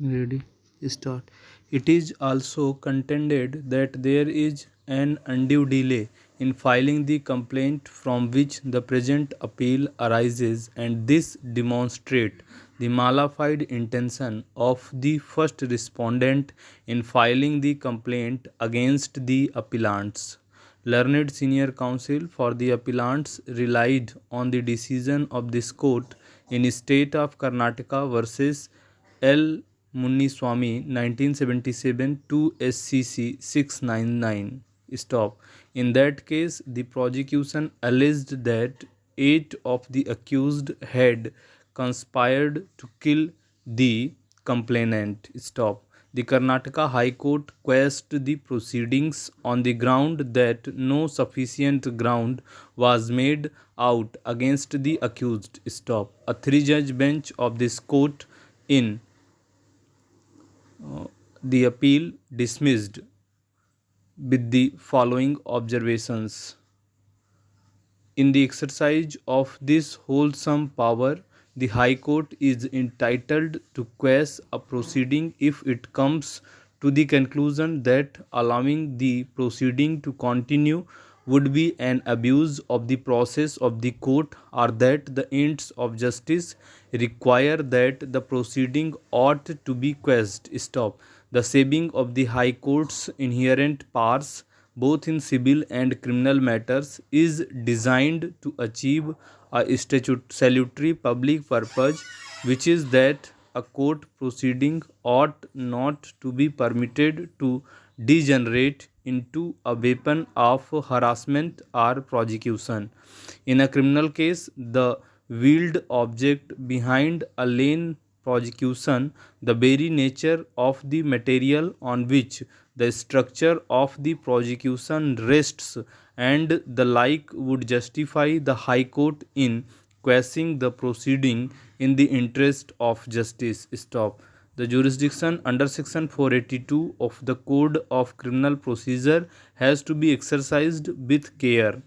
Ready? Start. It is also contended that there is an undue delay in filing the complaint from which the present appeal arises, and this demonstrates the malified intention of the first respondent in filing the complaint against the appellants. Learned Senior Counsel for the appellants relied on the decision of this court in State of Karnataka versus L. Muniswamy 1977 to SCC 699. Stop. In that case, the prosecution alleged that 8 of the accused had conspired to kill the complainant. Stop. The Karnataka High Court quashed the proceedings on the ground that no sufficient ground was made out against the accused. Stop. A three-judge bench of this court in the appeal dismissed with the following observations. In the exercise of this wholesome power, the High Court is entitled to quash a proceeding if it comes to the conclusion that allowing the proceeding to continue would be an abuse of the process of the court, or that the ends of justice require that the proceeding ought to be quashed. Stop. The saving of the High Court's inherent powers both in civil and criminal matters is designed to achieve a salutary public purpose, which is that a court proceeding ought not to be permitted to degenerate into a weapon of harassment or prosecution. In a criminal case, the veiled object behind a lane prosecution, the very nature of the material on which the structure of the prosecution rests, and the like would justify the High Court in quashing the proceeding in the interest of justice. Stop. The jurisdiction under Section 482 of the Code of Criminal Procedure has to be exercised with care.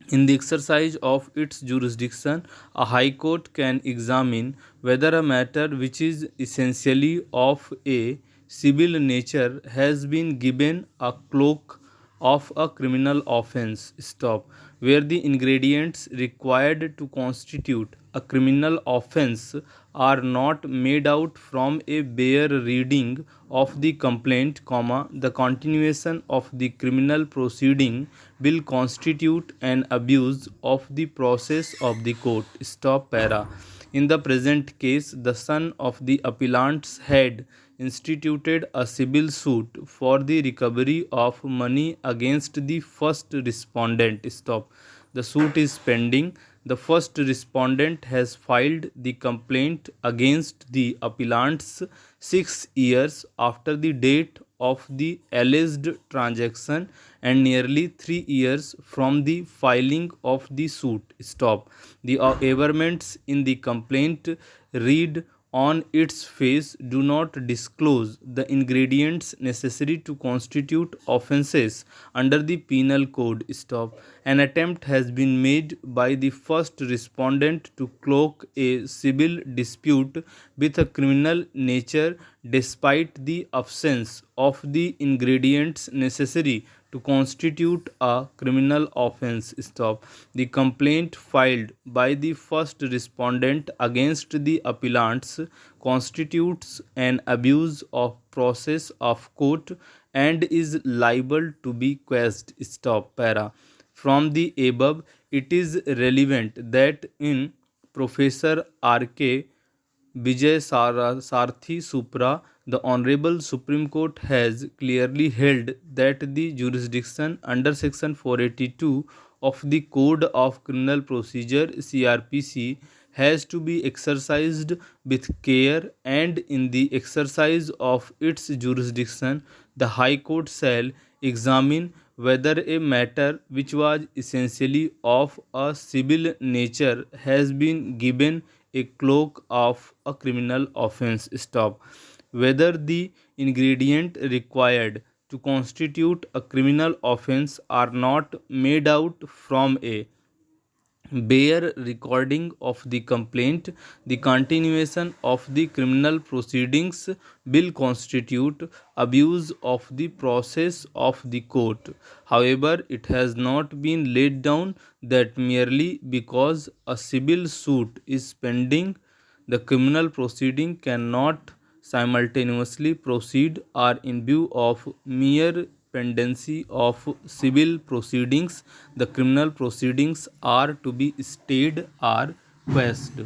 In the exercise of its jurisdiction, a High Court can examine whether a matter which is essentially of a civil nature has been given a cloak of a criminal offense. Stop. Where the ingredients required to constitute a criminal offense are not made out from a bare reading of the complaint, comma, the continuation of the criminal proceeding will constitute an abuse of the process of the court. Stop para. In the present case, the son of the appellants had instituted a civil suit for the recovery of money against the first respondent. Stop. The suit is pending. The first respondent has filed the complaint against the appellants 6 years after the date of the alleged transaction and nearly 3 years from the filing of the suit. Stop. The averments in the complaint read on its face do not disclose the ingredients necessary to constitute offences under the penal code. Stop. An attempt has been made by the first respondent to cloak a civil dispute with a criminal nature despite the absence of the ingredients necessary to constitute a criminal offense. Stop. The complaint filed by the first respondent against the appellants constitutes an abuse of process of court and is liable to be quashed. Stop. Para. From the above, it is relevant that in Professor R.K. Vijay Sarthi Supra, the Honorable Supreme Court has clearly held that the jurisdiction under Section 482 of the Code of Criminal Procedure (CRPC) has to be exercised with care, and in the exercise of its jurisdiction, the High Court shall examine whether a matter which was essentially of a civil nature has been given a cloak of a criminal offense. Stop. Whether the ingredient required to constitute a criminal offense are not made out from a bare recording of the complaint, the continuation of the criminal proceedings will constitute abuse of the process of the court. However, it has not been laid down that merely because a civil suit is pending, the criminal proceeding cannot simultaneously proceed, or in view of mere pendency of civil proceedings, the criminal proceedings are to be stayed or quashed.